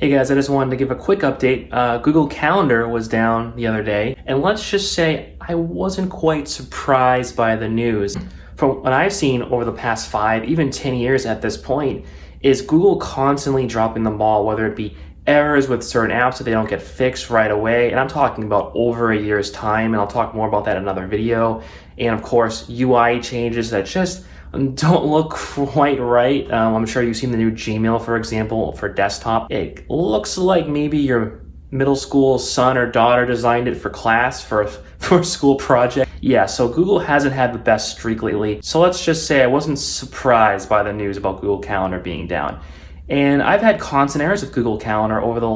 Hey guys, I just wanted to give a quick update. Google Calendar was down the other day, and let's just say I wasn't quite surprised by the news. From what I've seen over the past 5, even 10 years at this point, is Google constantly dropping the ball, whether it be errors with certain apps that they don't get fixed right away, and I'm talking about over a year's time, and I'll talk more about that in another video, and of course UI changes that just don't look quite right. I'm sure you've seen the new Gmail, for example, for desktop. It looks like maybe your middle school son or daughter designed it for class, for a school project. Yeah, so Google hasn't had the best streak lately. So let's just say I wasn't surprised by the news about Google Calendar being down. And I've had constant errors with Google Calendar over the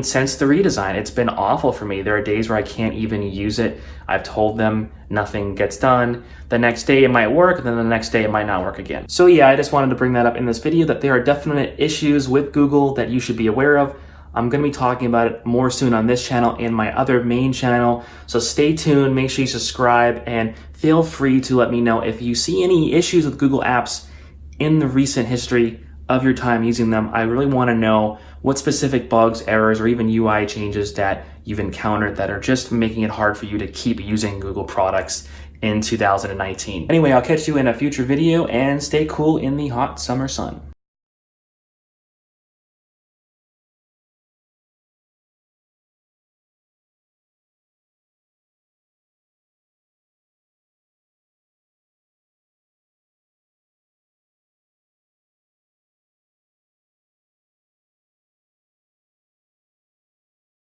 since the redesign. It's been awful for me. There are days where I can't even use it. I've told them nothing gets done. The next day it might work, and then the next day it might not work again. So yeah, I just wanted to bring that up in this video, that there are definite issues with Google that you should be aware of. I'm going to be talking about it more soon on this channel and my other main channel. So stay tuned, make sure you subscribe, and feel free to let me know if you see any issues with Google Apps in the recent history of your time using them. I really want to know what specific bugs, errors, or even UI changes that you've encountered that are just making it hard for you to keep using Google products in 2019. Anyway, I'll catch you in a future video, and stay cool in the hot summer sun.